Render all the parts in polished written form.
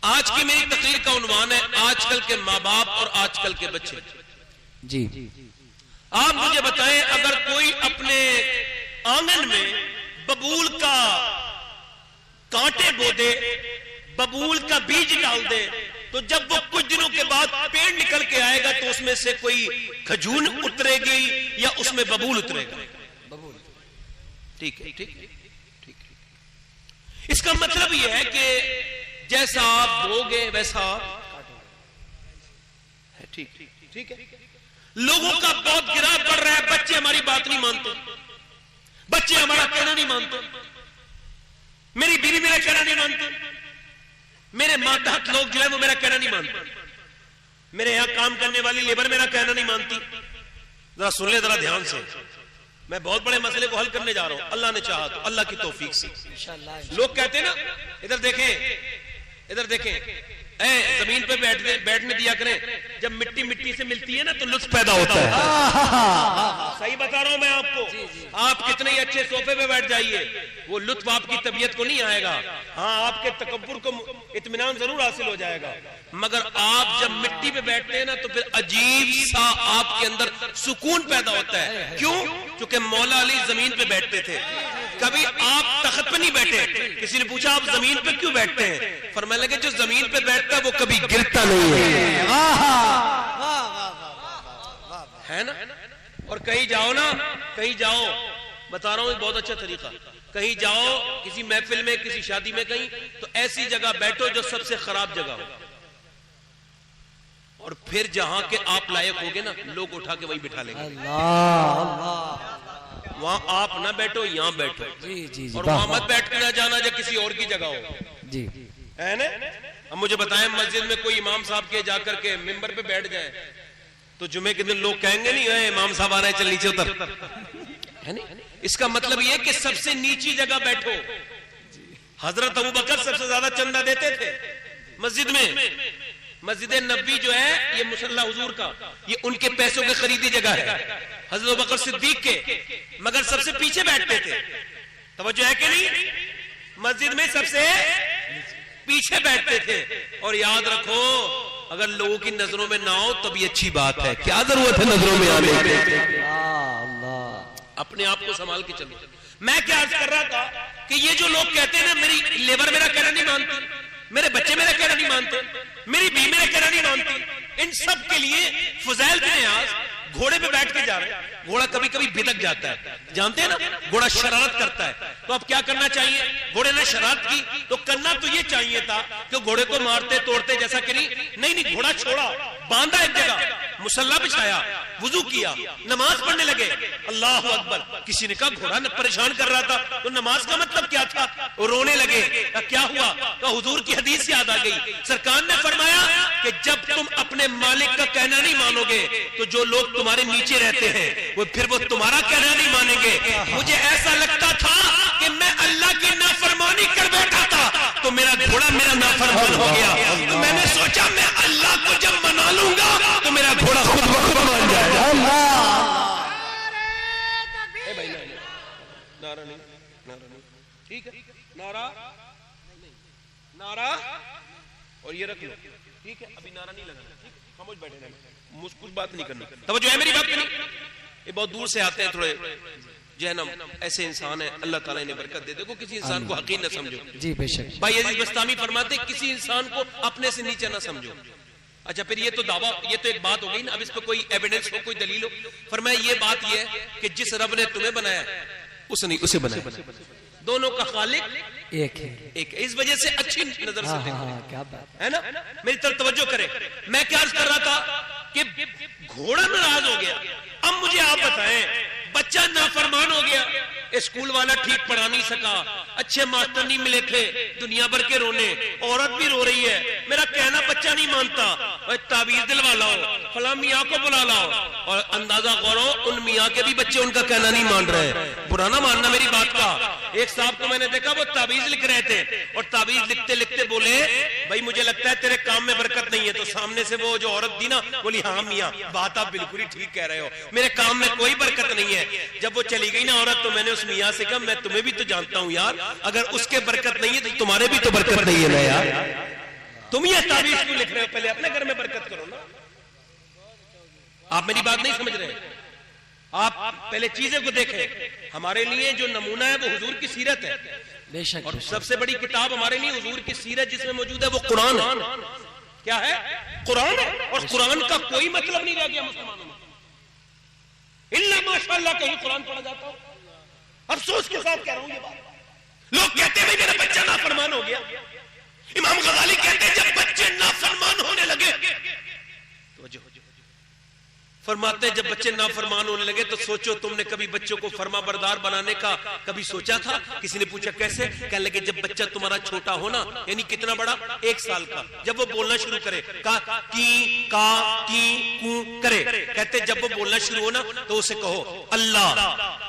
آج کی میری تقریر کا عنوان ہے آج کل کے ماں باپ اور آج کل کے بچے. جی آپ مجھے بتائیں اگر کوئی اپنے آنگن میں ببول کا کانٹے بو دے, ببول کا بیج ڈال دے, تو جب وہ کچھ دنوں کے بعد پیڑ نکل کے آئے گا تو اس میں سے کوئی کھجور اترے گی یا اس میں ببول اترے گا؟ ٹھیک ہے, ٹھیک ہے. اس کا مطلب یہ ہے کہ جیسا آپ بو گے ویسا ٹھیک ٹھیک ہے. لوگوں کا بہت گراہ پڑ رہا ہے, بچے ہماری بات نہیں مانتے, بچے ہمارا کہنا نہیں مانتے, میری بیوی میرا کہنا نہیں مانتے, میرے ماتحت لوگ جو ہے وہ میرا کہنا نہیں مانتے, میرے یہاں کام کرنے والی لیبر میرا کہنا نہیں مانتی. ذرا سن لے ذرا دھیان سے, میں بہت بڑے مسئلے کو حل کرنے جا رہا ہوں, اللہ نے چاہا تو, اللہ کی توفیق سے. لوگ کہتے ہیں نا ادھر دیکھیں, ادھر دیکھیں, اے زمین پہ بیٹھنے دیا کریں, جب مٹی مٹی سے ملتی ہے نا تو لطف پیدا ہوتا ہے. صحیح بتا رہا ہوں میں آپ کو, آپ کتنے ہی اچھے صوفے پہ بیٹھ جائیے, وہ لطف آپ کی طبیعت کو نہیں آئے گا. ہاں آپ کے تکبر کو اطمینان ضرور حاصل ہو جائے گا, مگر آپ جب مٹی پہ بیٹھتے ہیں نا تو پھر عجیب سا آپ کے اندر سکون پیدا ہوتا ہے. کیوں؟ کیونکہ مولا علی زمین پہ بیٹھتے تھے, کبھی آپ تخت پہ نہیں بیٹھے. کسی نے پوچھا آپ زمین پہ کیوں بیٹھتے ہیں؟ فرمانے لگے جو زمین پہ بیٹھتا ہے وہ کبھی گرتا نہیں ہے نا. اور کہیں جاؤ نا, کہیں جاؤ, بتا رہا ہوں بہت اچھا طریقہ, کہیں جاؤ کسی محفل میں, کسی شادی میں, کہیں تو ایسی جگہ بیٹھو جو سب سے خراب جگہ ہو, اور پھر جہاں کے آپ لائق ہوگے نا لوگ اٹھا کے وہیں بٹھا لیں گے. وہاں آپ نہ بیٹھو, یہاں بیٹھو, اور وہاں مت بیٹھ کے نہ جانا جب کسی اور کی جگہ ہو. جی ہے نا. اب مجھے بتائیں مسجد میں کوئی امام صاحب کے جا کر کے ممبر پہ بیٹھ جائے تو جمعے کے دن لوگ کہیں گے نہیں اے امام صاحب آ رہے ہیں چل نیچے اتر, ہے نا. اس کا مطلب یہ کہ سب سے نیچی جگہ بیٹھو. حضرت ابوبکر سب سے زیادہ چندہ دیتے تھے مسجد میں. مسجد نبوی جو ہے یہ مصلی حضور کا, یہ ان کے پیسوں کے خریدی جگہ ہے, حضرت ابوبکر صدیق کے, مگر سب سے پیچھے بیٹھتے تھے. توجہ ہے کہ نہیں؟ مسجد میں سب سے پیچھے بیٹھتے تھے. اور یاد رکھو اگر لوگوں کی نظروں میں نہ ہو تو بھی اچھی بات ہے, کیا ضرورت ہے نظروں میں آنے کی, اپنے آپ کو سنبھال کے چلو. میں کیا عرض کر رہا تھا کہ یہ جو لوگ کہتے ہیں نا میری لیبر میرا کہنا نہیں مانتی, میرے بچے میرا کہنا نہیں مانتے, میری بیوی میرا کہنا نہیں مانتی, ان سب کے لیے فضیل بن عیاض گھوڑے پہ بیٹھ کے جا رہے ہیں. گھوڑا کبھی کبھی بھٹک جاتا ہے, جانتے ہیں نا, گھوڑا شرارت کرتا ہے. تو اب کیا کرنا چاہیے؟ گھوڑے نے شرارت کی تو کرنا تو یہ چاہیے تھا کہ گھوڑے کو مارتے توڑتے جیسا کہ نہیں, گھوڑا چھوڑا, باندھا ایک جگہ, مصلی بچھایا, وضو کیا, نماز پڑھنے لگے. اللہ اکبر. کسی نے کہا گھوڑا پریشان کر رہا تھا تو نماز کا مطلب کیا تھا؟ وہ رونے لگے. کیا ہوا؟ تو حضور کی حدیث یاد آ گئی. سرکار نے فرمایا کہ جب تم اپنے مالک کا کہنا نہیں مانو گے تو جو لوگ تمہارے نیچے رہتے ہیں وہ پھر وہ تمہارا کہنا نہیں مانیں گے. مجھے ایسا لگتا تھا کہ میں اللہ کی نافرمانی کر بیٹھا تھا تو میرا گھوڑا میرا نافرمان ہو گیا. تو میں نے سوچا میں اللہ کو جب منا لوں گا تو میرا گھوڑا خود بخود مان جائے گا. نعرہ نہیں, ٹھیک ہے, نعرہ اور یہ رکھ لو, ٹھیک ہے. ابھی نعرہ نہیں لگانا, خاموش بیٹھے رہنا, کچھ بات نہیں کرنا. توجہ ہے میری بات پہ نہیں؟ یہ بہت دور سے آتے ہیں تھوڑے جہنم, ایسے انسان ہیں اللہ تعالیٰ نے برکت دے. دیکھو کسی انسان کو حقیر نہ سمجھو. جی بے شک. بھائی عزیز بستامی فرماتے کسی انسان کو اپنے سے نیچے نہ سمجھو. اچھا پھر یہ تو دعویٰ, یہ تو ایک بات ہو گئی نا, اب اس پہ کوئی ایویڈنس ہو, کوئی دلیل ہو. فرمایا یہ بات یہ ہے کہ جس رب نے تمہیں بنایا اس نے اسے بنایا, دونوں کا خالق ایک ہے, ایک. اس وجہ سے اچھی نظر سے دیکھو, کیا بات ہے نا. میری طرف توجہ کرے. میں کیا عرض کر رہا تھا کہ گھوڑا ناراض ہو گیا. اب مجھے آپ بتائیں, بچہ نافرمان ہو گیا, اسکول والا ٹھیک پڑھا نہیں سکا, اچھے ماسٹر نہیں ملے تھے, دنیا بھر کے رونے, عورت بھی رو رہی ہے, میرا کہنا بچہ نہیں مانتا, تعویذ دلوا لاؤ, فلاں میاں کو بلا لاؤ. اور اندازہ کرو ان میاں کے بھی بچے ان کا کہنا نہیں مان رہے. برا نہ ماننا میری بات کا. ایک صاحب کو میں نے دیکھا وہ تعویذ لکھ رہے تھے, اور تعویذ لکھتے لکھتے بولے بھائی مجھے لگتا ہے تیرے کام میں برکت نہیں ہے. تو سامنے سے وہ جو عورت دی نا بولی ہاں میاں بات آپ بالکل ہی ٹھیک کہہ رہے ہو, میرے کام میں کوئی برکت نہیں ہے. جب وہ چلی گئی نا عورت تو میں نے اس میاں سے کہا میں تمہیں بھی تو جانتا ہوں یار, اگر اس کے برکت نہیں ہے تو تمہارے بھی تو برکت نہیں ہے نا یار. تم یہ تعویذ کیوں لکھ رہے ہو؟ پہلے اپنے گھر میں برکت کرو نا. آپ میری بات نہیں سمجھ رہے. آپ پہلے چیزیں کو دیکھیں. ہمارے لیے جو نمونہ ہے وہ حضور کی سیرت ہے. بے شک. اور سب سے بڑی کتاب ہمارے لیے حضور کی سیرت جس میں موجود ہے وہ قرآن ہے. کیا ہے؟ قرآن ہے. اور قرآن کا کوئی مطلب نہیں رہ گیا مسلمانوں میں الا ماشاء اللہ کہیں قرآن پڑھا جاتا ہو. افسوس کے ساتھ کہہ رہا ہوں یہ بات. لوگ کہتے ہیں میرا بچہ نافرمان ہو گیا. امام غزالی کہتے ہیں جب بچے نافرمان ہونے لگے فرماتے ہیں جب بچے نافرمان ہونے لگے تو سوچو تم نے کبھی بچوں کو فرما بردار بنانے کا کبھی سوچا تھا؟ کسی نے پوچھا کیسے؟ کہنے لگے جب بچہ تمہارا چھوٹا ہونا یعنی کتنا بڑا؟ 1 سال کا، جب وہ بولنا شروع کرے کا کی کا کی کو کرے، کہتے جب وہ بولنا شروع ہونا تو اسے کہو اللہ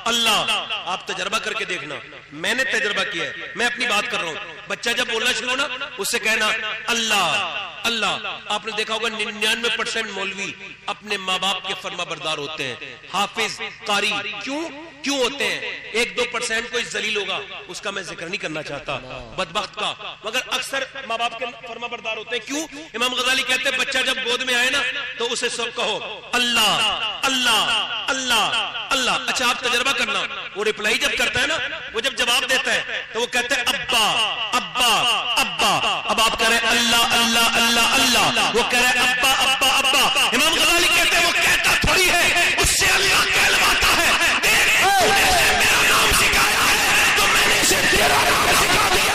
اللہ. آپ تجربہ کر کے دیکھنا. میں نے تجربہ کیا ہے، میں اپنی بات کر رہا ہوں. بچہ جب بولنا شروع ہونا اس سے کہنا اللہ اللہ. آپ نے دیکھا ہوگا 99% مولوی اپنے ماں باپ کے فرما بردار ہوتے ہیں، حافظ قاری. کیوں ہوتے ہیں؟ 1-2% کوئی ذلیل ہوگا، اس کا میں ذکر نہیں کرنا چاہتا بدبخت کا، مگر اکثر ماں باپ کے فرما بردار ہوتے ہیں. کیوں؟ امام غزالی کہتے ہیں بچہ جب گود میں آئے نا تو اسے سب کہو اللہ اللہ اللہ اللہ. اچھا آپ تجربہ کرنا، وہ ریپلائی جب کرتا ہے نا، وہ جب جواب دیتا ہے تو وہ کہتے ہیں ابا ابا ابا. اب آپ کہہ رہے ہیں اللہ اللہ اللہ اللہ، وہ کہہ رہے ہیں ابا ابا ابا. امام غزالی کہتے ہیں وہ کہتا تھوڑی ہے، اس سے اللہ کہلواتا ہے. دیکھ تو نے میرا نام سکھایا ہے تو میں نے اسے تیرا نام سکھا دیا.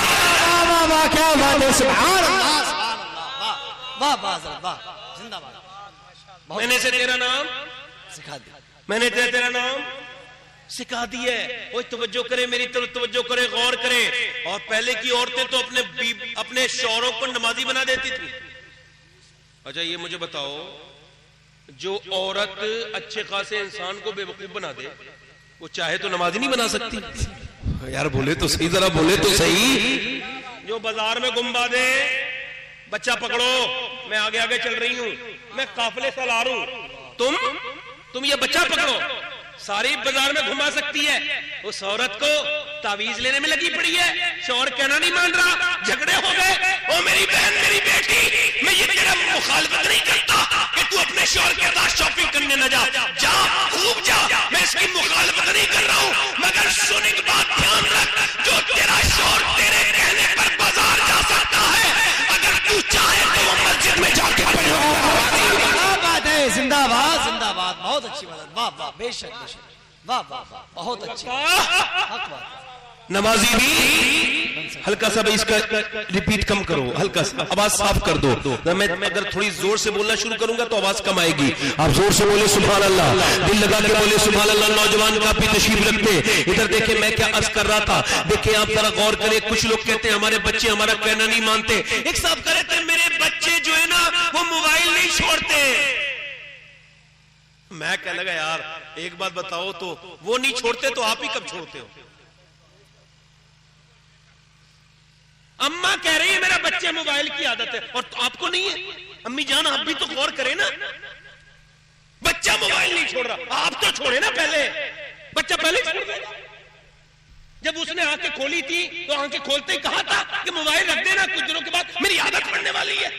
واہ واہ کیا بات ہے. سبحان اللہ سبحان اللہ. واہ واہ واہ واہ. زندہ باد. میں نے اسے تیرا نام سکھا دیا. میں نے تیرا نام سکھا دیا ہے. وہ توجہ کرے، میری طرف توجہ کرے، غور کرے. اور پہلے کی عورتیں تو اپنے شوہروں کو نمازی بنا دیتی تھی. اچھا یہ مجھے بتاؤ، جو عورت اچھے خاصے انسان کو بے وقوف بنا دے وہ چاہے تو نمازی نہیں بنا سکتی؟ یار بولے تو صحیح، ذرا بولے تو صحیح. جو بازار میں گھما دے، بچہ پکڑو میں آگے آگے چل رہی ہوں، میں قافلے سالار ہوں، تم یہ بچہ پکڑو، ساری بازار میں گھما سکتی ہے. اس عورت کو تعویذ لینے میں لگی پڑی ہے، شوہر کہنا نہیں مان رہا، جھگڑے ہو گئے. او میری بہن میری بیٹی، میں یہ تیرا مخالفت نہیں کرتا کہ تو اپنے شوہر کے ساتھ شاپنگ کرنے نہ جا، جا خوب جا، میں اس کی مخالفت نہیں کر رہا ہوں، مگر سن ایک بات دھیان رکھ، جو تیرا شوہر تیرے کہنے پر بازار جا سکتا ہے، اگر تو چاہے تو وہ مسجد میں جا کے پڑھو. زندہ باد زندہ باد. بہت اچھی بات. واہ واہ. بے شک بے شک. واہ واہ واہ. بہت اچھی حق بات. نمازی بھی ہلکا سا اس کا ریپیٹ کم کرو، ہلکا سا آواز صاف کر دو. میں اگر تھوڑی زور سے بولنا شروع کروں گا تو آواز کم آئے گی. آپ زور سے بولے سبحان اللہ، دل لگا کے بولے سبحان اللہ. نوجوان کافی تشریف رکھتے ہیں. ادھر دیکھیں میں کیا عرض کر رہا تھا. دیکھیں آپ ذرا غور کریں. کچھ لوگ کہتے ہیں ہمارے بچے ہمارا کہنا نہیں مانتے. ایک صاحب کہتے ہیں میرے بچے جو ہے نا وہ موبائل نہیں چھوڑتے. میں کہنے لگا یار ایک بات بتاؤ، تو وہ نہیں چھوڑتے تو آپ ہی کب چھوڑتے ہو؟ اماں کہہ رہی ہے میرا بچے موبائل کی عادت ہے اور آپ کو نہیں ہے. امی جان آپ بھی تو غور کریں نا، بچہ موبائل نہیں چھوڑ رہا، آپ تو چھوڑے نا پہلے. بچہ پہلے چھوڑ دے. جب اس نے آنکھیں کھولی تھی تو آنکھیں کھولتے ہی کہا تھا کہ موبائل رکھ دینا، کچھ دنوں کے بعد میری عادت پڑنے والی ہے.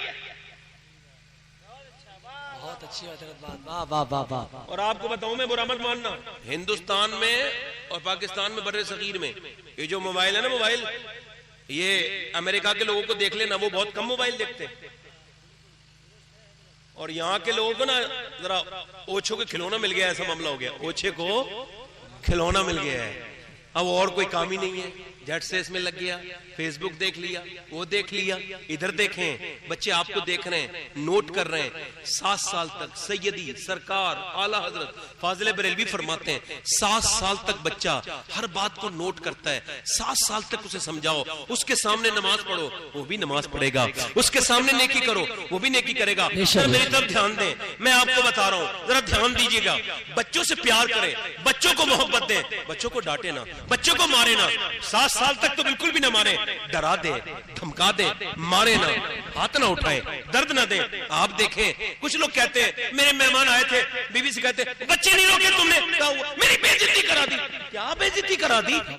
بہت اچھی بات. واہ واہ واہ واہ. اور آپ کو بتاؤں میں برا مت ماننا، ہندوستان میں اور پاکستان میں بر صغیر میں یہ جو موبائل ہے نا، موبائل یہ امریکہ کے لوگوں کو دیکھ لینا، وہ بہت کم موبائل دیکھتے ہیں. اور یہاں کے لوگوں کو نا ذرا اوچھوں کے کھلونا مل گیا، ایسا معاملہ ہو گیا، اوچھے کو کھلونا مل گیا ہے. اب اور کوئی کام ہی نہیں ہے، جھٹ سے اس میں لگ گیا، فیس بک دیکھ لیا، وہ دیکھ لیا. ادھر دیکھیں بچے آپ کو دیکھ رہے ہیں، نوٹ کر رہے ہیں. 7 سال تک سیدی سرکار اعلی حضرت فاضل بریلوی فرماتے ہیں 7 سال تک بچہ ہر بات کو نوٹ کرتا ہے. 7 سال تک اسے سمجھاؤ، اس کے سامنے نماز پڑھو وہ بھی نماز پڑھے گا، اس کے سامنے نیکی کرو وہ بھی نیکی کرے گا. میری طرف دھیان دیں، میں آپ کو بتا رہا ہوں، ذرا دھیان دیجیے گا. بچوں سے پیار کریں، بچوں کو محبت دیں، بچوں کو ڈانٹے نہ، بچوں کو مارے نہ. 7 سال تک تو بالکل بھی نہ مارے، ڈرا دیں، دھمکا دیں، مارے نہ، ہاتھ نہ اٹھائیں، درد نہ دیں. آپ دیکھیں کچھ لوگ کہتے ہیں، میرے مہمان آئے تھے، بیوی سے کہتے ہیں بچے نہیں روکے تم نے، میری بے عزتی کرا دی. کیا بے عزتی کرا دی؟